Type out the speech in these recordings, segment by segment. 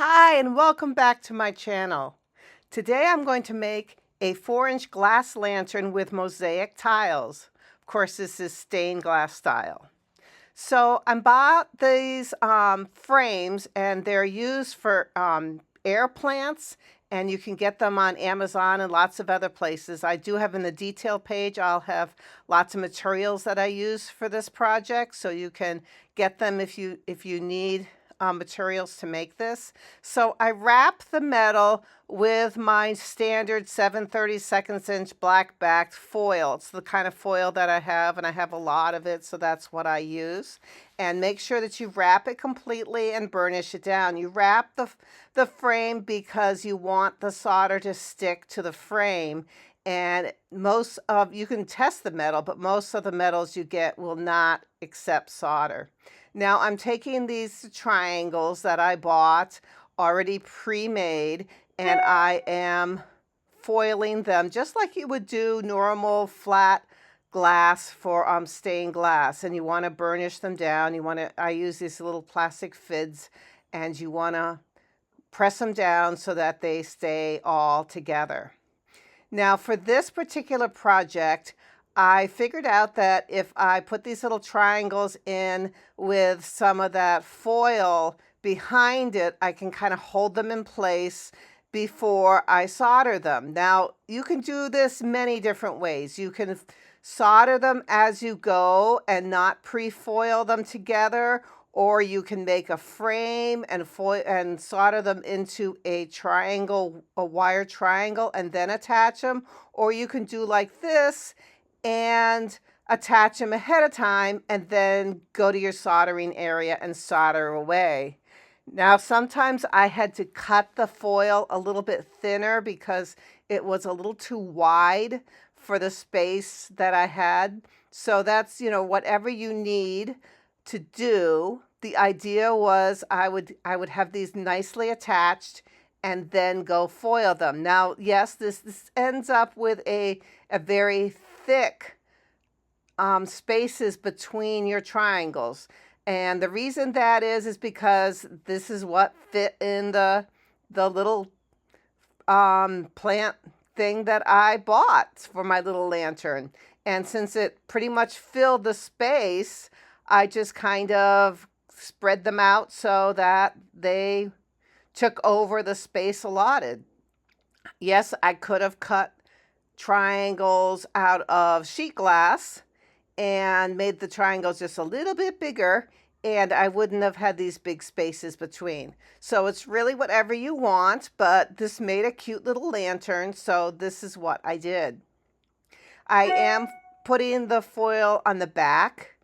Hi, and welcome back to my channel. Today I'm going to make a 4-inch glass lantern with mosaic tiles. Of course, this is stained glass style. So I bought these frames, and they're used for air plants, and you can get them on Amazon and lots of other places. I do have in the detail page, I'll have lots of materials that I use for this project, so you can get them if you need materials to make this. So I wrap the metal with my standard 7/32 inch black backed foil. It's the kind of foil that I have, and I have a lot of it, so that's what I use. And make sure that you wrap it completely and burnish it down. You wrap the frame because you want the solder to stick to the frame. And you can test the metal, but most of the metals you get will not accept solder. Now I'm taking these triangles that I bought already pre-made, and I am foiling them just like you would do normal flat glass for stained glass. And you want to burnish them down. I use these little plastic fids, and you want to press them down so that they stay all together. Now for this particular project, I figured out that if I put these little triangles in with some of that foil behind it, I can kind of hold them in place before I solder them. Now, you can do this many different ways. You can solder them as you go and not pre-foil them together, or you can make a frame and solder them into a triangle, a wire triangle, and then attach them. Or you can do like this and attach them ahead of time and then go to your soldering area and solder away. Now, sometimes I had to cut the foil a little bit thinner because it was a little too wide for the space that I had. So that's, whatever you need to do. The idea was I would have these nicely attached and then go foil them. Now, yes, this ends up with a very thick spaces between your triangles. And the reason that is because this is what fit in the little plant thing that I bought for my little lantern. And since it pretty much filled the space, I just kind of spread them out so that they took over the space allotted. Yes, I could have cut triangles out of sheet glass and made the triangles just a little bit bigger, and I wouldn't have had these big spaces between. So it's really whatever you want, but this made a cute little lantern, so this is what I did. I am putting the foil on the back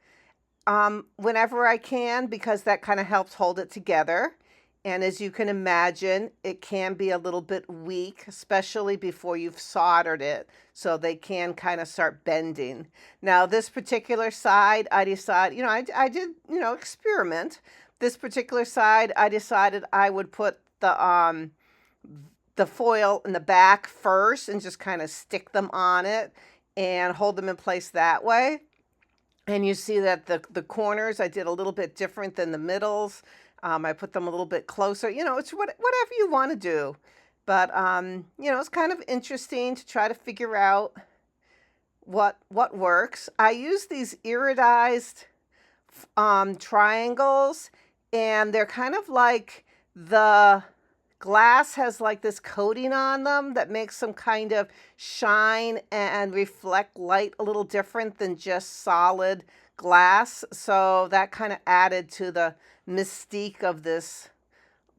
whenever I can, because that kind of helps hold it together. And as you can imagine, it can be a little bit weak, especially before you've soldered it. So they can kind of start bending. Now, this particular side, I decided, I did, experiment. This particular side, I decided I would put the foil in the back first and just kind of stick them on it and hold them in place that way. And you see that the corners, I did a little bit different than the middles. I put them a little bit closer. It's whatever you want to do. But, it's kind of interesting to try to figure out what works. I use these iridized triangles, and they're kind of like the glass has like this coating on them that makes them kind of shine and reflect light a little different than just solid glass. So that kind of added to the mystique of these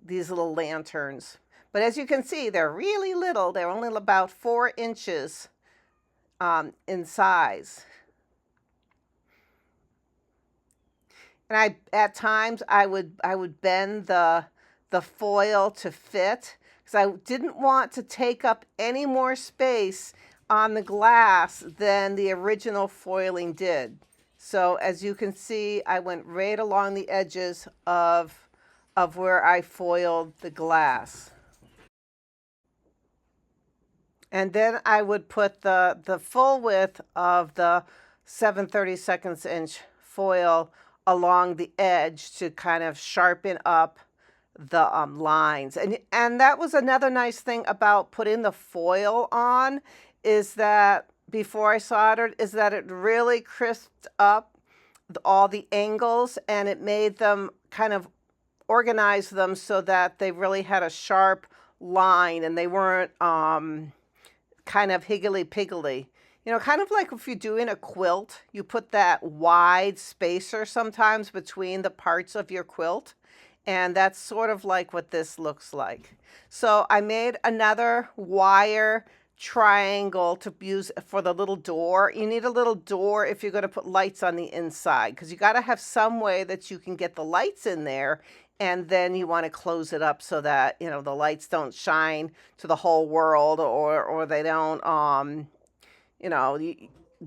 little lanterns. But as you can see, they're really little. They're only about 4 inches in size. And at times I would bend the foil to fit, because I didn't want to take up any more space on the glass than the original foiling did. So as you can see, I went right along the edges of where I foiled the glass. And then I would put the full width of the 7/32 inch foil along the edge to kind of sharpen up the lines. And that was another nice thing about putting the foil on, is that before I soldered, is that it really crisped up all the angles, and it made them kind of organize them so that they really had a sharp line and they weren't kind of higgly-piggly. You know, kind of like if you're doing a quilt, you put that wide spacer sometimes between the parts of your quilt. And that's sort of like what this looks like. So I made another wire triangle to use for the little door. You need a little door if you're going to put lights on the inside, because you got to have some way that you can get the lights in there, and then you want to close it up so that, you know, the lights don't shine to the whole world, or they don't you know,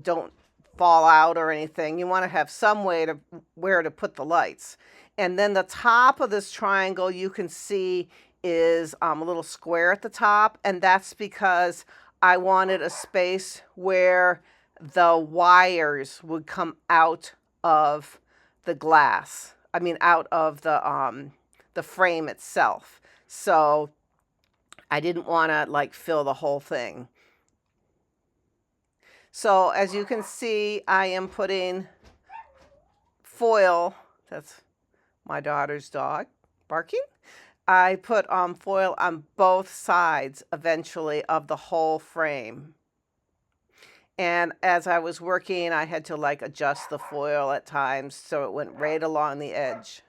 don't fall out or anything. You want to have some way to where to put the lights. And then the top of this triangle, you can see, is a little square at the top, and that's because I wanted a space where the wires would come out of the glass. I mean, out of the frame itself. So I didn't want to like fill the whole thing. So as you can see, I am putting foil. That's my daughter's dog barking. I put foil on both sides eventually of the whole frame. And as I was working, I had to like adjust the foil at times so it went right along the edge.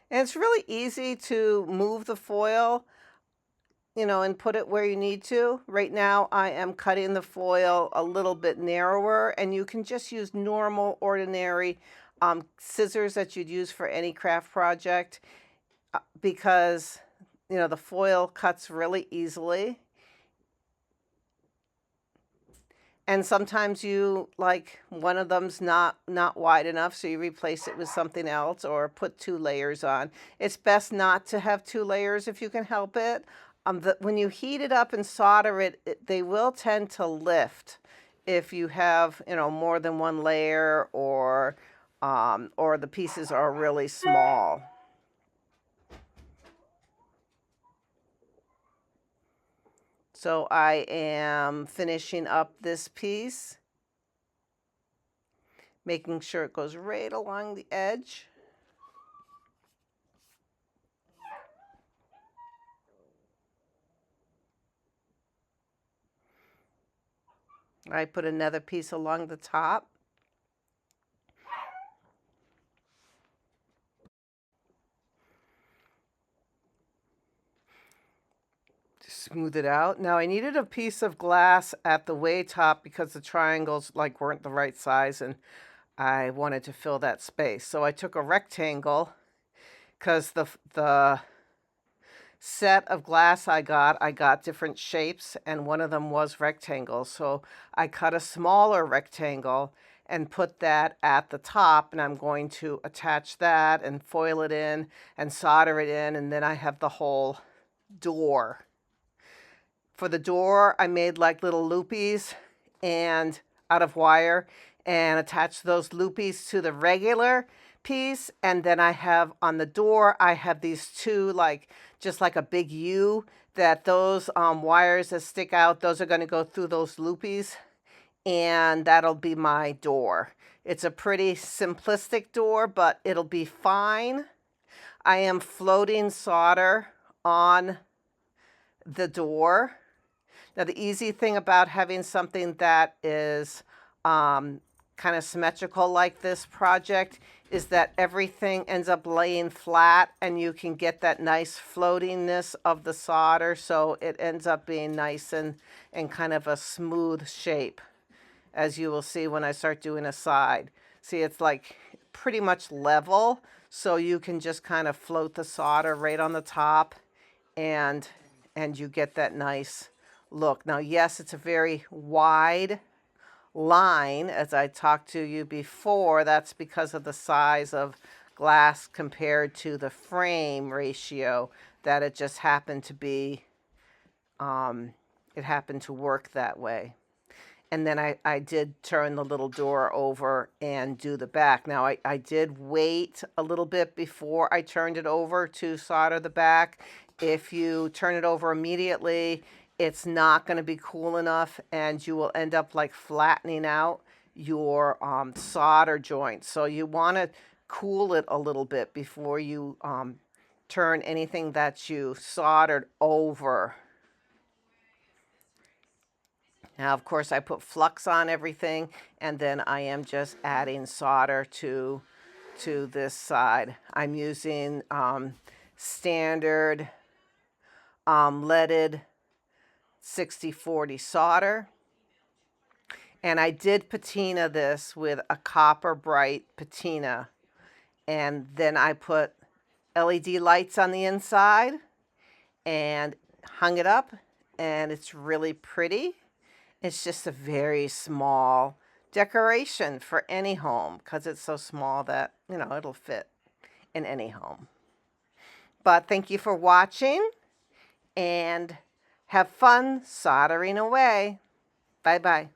And it's really easy to move the foil, you know, and put it where you need to. Right now, I am cutting the foil a little bit narrower, and you can just use normal, ordinary scissors that you'd use for any craft project, because, you know, the foil cuts really easily. And sometimes you like one of them's not wide enough, so you replace it with something else or put 2 layers on. It's best not to have 2 layers if you can help it. When you heat it up and solder it, they will tend to lift if you have, you know, more than 1 layer, or the pieces are really small. So I am finishing up this piece, making sure it goes right along the edge. I put another piece along the top. Smooth it out. Now I needed a piece of glass at the way top because the triangles like weren't the right size, and I wanted to fill that space. So I took a rectangle, because the set of glass I got different shapes, and one of them was rectangles. So I cut a smaller rectangle and put that at the top, and I'm going to attach that and foil it in and solder it in, and then I have the whole door. For the door, I made like little loopies and out of wire, and attached those loopies to the regular piece. And then I have on the door, I have these 2, like just like a big U, that those wires that stick out, those are going to go through those loopies, and that'll be my door. It's a pretty simplistic door, but it'll be fine. I am floating solder on the door. Now, the easy thing about having something that is kind of symmetrical like this project is that everything ends up laying flat, and you can get that nice floatiness of the solder, so it ends up being nice and kind of a smooth shape, as you will see when I start doing a side. See, it's like pretty much level, so you can just kind of float the solder right on the top, and you get that nice look. Now, yes, it's a very wide line, as I talked to you before. That's because of the size of glass compared to the frame ratio, that it just happened to be, it happened to work that way. And then I did turn the little door over and do the back. Now I did wait a little bit before I turned it over to solder the back. If you turn it over immediately, it's not going to be cool enough and you will end up like flattening out your solder joint. So you want to cool it a little bit before you turn anything that you soldered over. Now, of course, I put flux on everything, and then I am just adding solder to this side. I'm using standard leaded 6040 solder. And I did patina this with a copper bright patina. And then I put LED lights on the inside and hung it up, and it's really pretty. It's just a very small decoration for any home because it's so small that, you know, it'll fit in any home. But thank you for watching and have fun soldering away. Bye-bye.